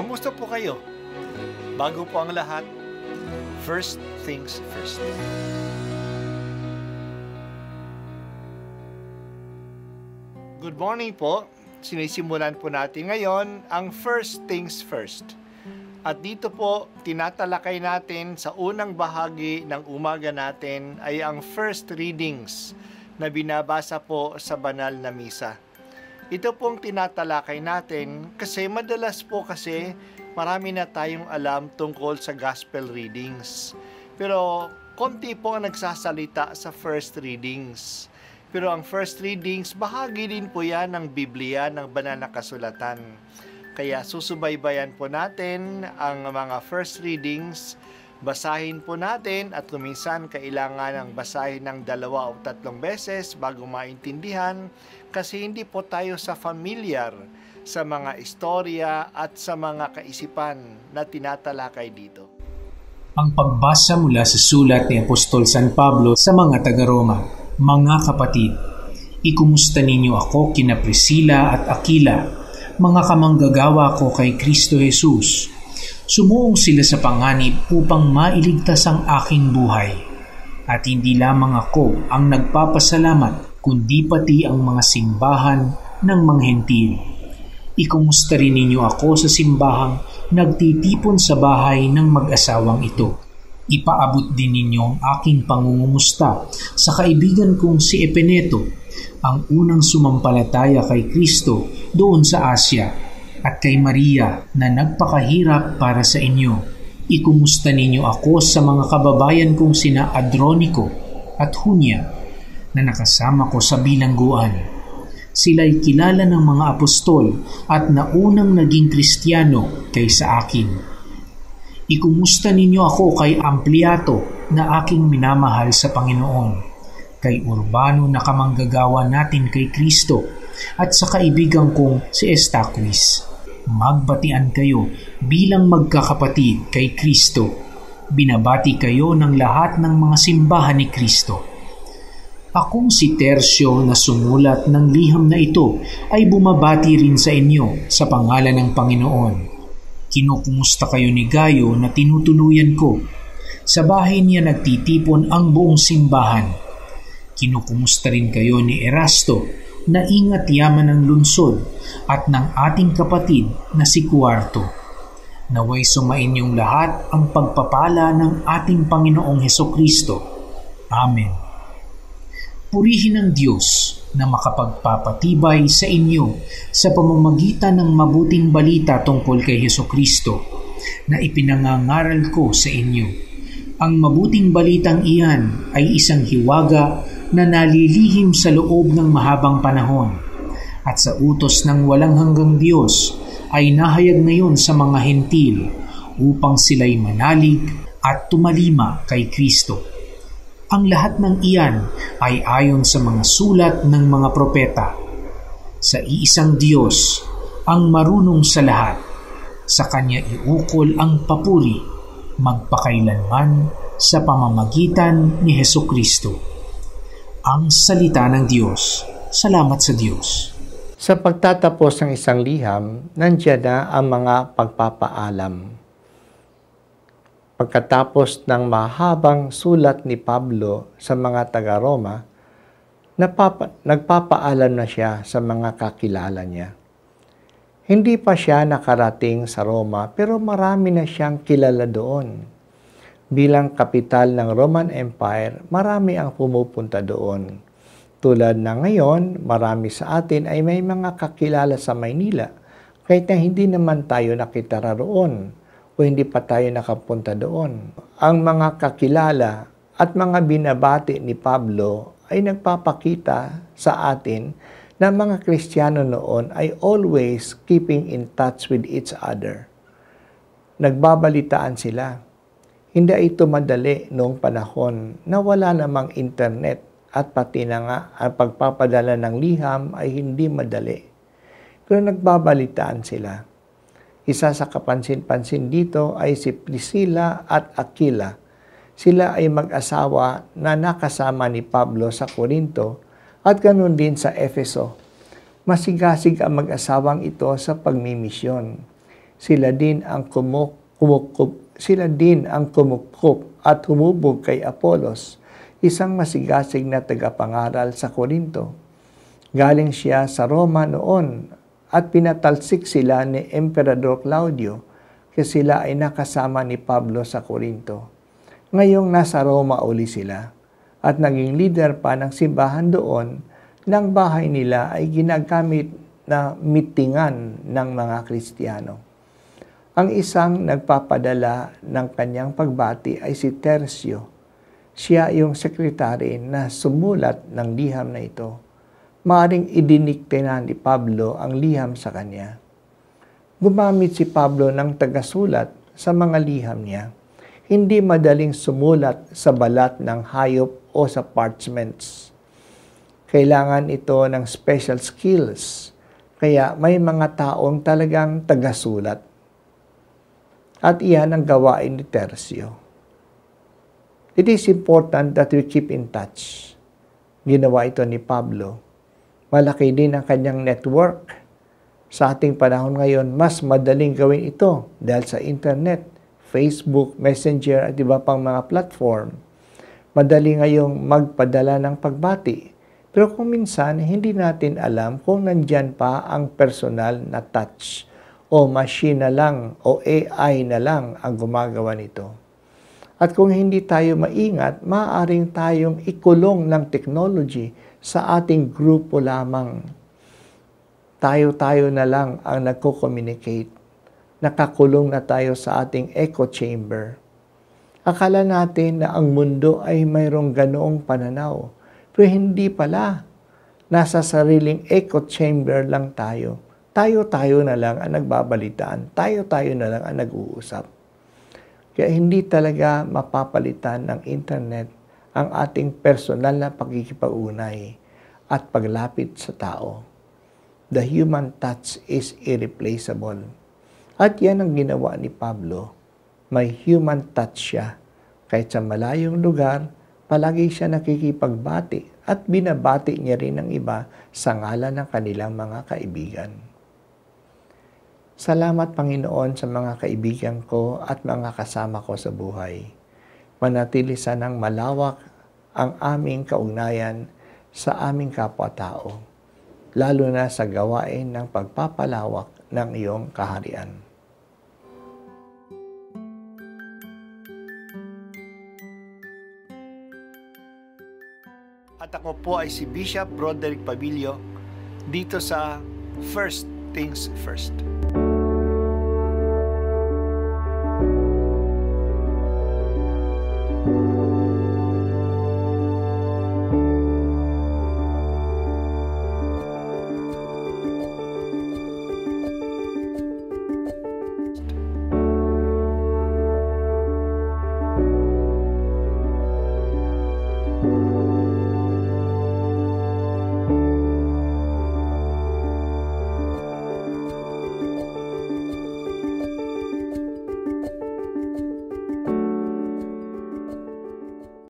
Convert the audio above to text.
Kamusta po kayo? Bago po ang lahat, first things first. Good morning po. Sinisimulan po natin ngayon ang first things first. At dito po, tinatalakay natin sa unang bahagi ng umaga natin ay ang first readings na binabasa po sa banal na misa. Ito pong tinatalakay natin kasi madalas po marami na tayong alam tungkol sa gospel readings. Pero konti po ang nagsasalita sa first readings. Pero ang first readings, bahagi din po yan ng Biblia, ng banal na kasulatan. Kaya susubaybayan po natin ang mga first readings, basahin po natin at kuminsan kailangan ng basahin ng 2 o 3 beses bago maintindihan kasi hindi po tayo familiar sa mga istorya at sa mga kaisipan na tinatalakay dito. Ang pagbasa mula sa sulat ni Apostol San Pablo sa mga taga-Roma. Mga kapatid, ikumusta ninyo ako kina Priscilla at Aquila, mga kamanggagawa ko kay Kristo Jesus. Sumuong sila sa panganib upang mailigtas ang aking buhay. At hindi lamang ako ang nagpapasalamat, kundi pati ang mga simbahan ng mga hentil. Ikumusta rin ninyo ako sa simbahang nagtitipon sa bahay ng mag-asawang ito. Ipaabot din ninyo ang aking pangungumusta sa kaibigan kong si Epeneto, ang unang sumampalataya kay Kristo doon sa Asya, at kay Maria na nagpakahirap para sa inyo. Ikumusta ninyo ako sa mga kababayan kong sina Adronico at Junia na nakasama ko sa bilangguan. Sila'y kilala ng mga apostol at naunang naging Kristiyano kaysa akin. Ikumusta ninyo ako kay Ampliato na aking minamahal sa Panginoon, kay Urbano na kamanggagawa natin kay Kristo, at sa kaibigan kong si Estaquis. Magbatian kayo bilang magkakapatid kay Kristo. Binabati kayo ng lahat ng mga simbahan ni Kristo. Akong si Tercio na sumulat ng liham na ito ay bumabati rin sa inyo sa pangalan ng Panginoon. Kinukumusta kayo ni Gayo na tinutuluyan ko. Sa bahay niya nagtitipon ang buong simbahan. Kinukumusta rin kayo ni Erasto na ingat yaman ng lungsod at ng ating kapatid na si Cuarto. Naway sumainyong lahat ang pagpapala ng ating Panginoong Hesukristo. Amen. Purihin ang Diyos na makapagpapatibay sa inyo sa pamamagitan ng mabuting balita tungkol kay Hesukristo na ipinangangaral ko sa inyo. Ang mabuting balitang iyan ay isang hiwaga na nalilihim sa loob ng mahabang panahon at sa utos ng walang hanggang Diyos ay nahayag ngayon sa mga hentil upang sila'y manalig at tumalima kay Kristo. Ang lahat ng iyan ay ayon sa mga sulat ng mga propeta. Sa iisang Diyos, ang marunong sa lahat, sa Kanya iukol ang papuri, magpakailanman sa pamamagitan ni Hesukristo. Ang salita ng Diyos. Salamat sa Diyos. Sa pagtatapos ng isang liham, nandiyan na ang mga pagpapaalam. Pagkatapos ng mahabang sulat ni Pablo sa mga taga-Roma, nagpapaalam na siya sa mga kakilala niya. Hindi pa siya nakarating sa Roma pero marami na siyang kilala doon. Bilang kapital ng Roman Empire, marami ang pumupunta doon. Tulad na ngayon, marami sa atin ay may mga kakilala sa Maynila kahit na hindi naman tayo nakitara roon o hindi pa tayo nakapunta doon. Ang mga kakilala at mga binabati ni Pablo ay nagpapakita sa atin na mga Kristiyano noon ay always keeping in touch with each other. Nagbabalitaan sila. Hindi ito madali noong panahon na wala namang internet at pati na nga ang pagpapadala ng liham ay hindi madali. Pero nagbabalitaan sila. Isa sa kapansin-pansin dito ay si Priscilla at Aquila. Sila ay mag-asawa na nakasama ni Pablo sa Corinto at ganoon din sa Efeso. Masigasig ang mag-asawang ito sa pagmimisyon. Sila din ang kumukup at humubog kay Apolos, isang masigasig na tagapangaral sa Korinto. Galing siya sa Roma noon at pinatalsik sila ni Emperador Claudio kasi sila ay nakasama ni Pablo sa Korinto. Ngayong nasa Roma uli sila at naging leader pa ng simbahan doon, ng bahay nila ay ginagamit na mitingan ng mga Kristiyano. Ang isang nagpapadala ng kanyang pagbati ay si Tercio. Siya yung sekretary na sumulat ng liham na ito. Maaring idinikte na ni Pablo ang liham sa kanya. Gumamit si Pablo ng tagasulat sa mga liham niya. Hindi madaling sumulat sa balat ng hayop o sa parchments. Kailangan ito ng special skills. Kaya may mga taong talagang tagasulat. At iyan ang gawain ni Tercio. It is important that we keep in touch. Ginawa ito ni Pablo. Malaki din ang kanyang network. Sa ating panahon ngayon, mas madaling gawin ito dahil sa internet, Facebook, Messenger at iba pang mga platform. Madali ngayong magpadala ng pagbati. Pero kung minsan, hindi natin alam kung nandyan pa ang personal na touch o machine na lang o AI na lang ang gumagawa nito. At kung hindi tayo maingat, maaaring tayong ikulong ng technology sa ating grupo lamang. Tayo-tayo na lang ang nagko-communicate. Nakakulong na tayo sa ating echo chamber. Akala natin na ang mundo ay mayroong ganoong pananaw. Pero hindi pala. Nasa sariling echo chamber lang tayo. Tayo-tayo na lang ang nagbabalitaan. Tayo-tayo na lang ang nag-uusap. Kaya hindi talaga mapapalitan ng internet ang ating personal na pagkikipag-unay at paglapit sa tao. The human touch is irreplaceable. At yan ang ginawa ni Pablo. May human touch siya. Kahit sa malayong lugar, palagi siya nakikipagbati at binabati niya rin ang iba sa ngalan ng kanilang mga kaibigan. Salamat Panginoon sa mga kaibigan ko at mga kasama ko sa buhay. Manatili sanang malawak ang aming kaugnayan sa aming kapwa-tao, lalo na sa gawain ng pagpapalawak ng iyong kaharian. At ako po ay si Bishop Broderick Pabilio dito sa First Things First.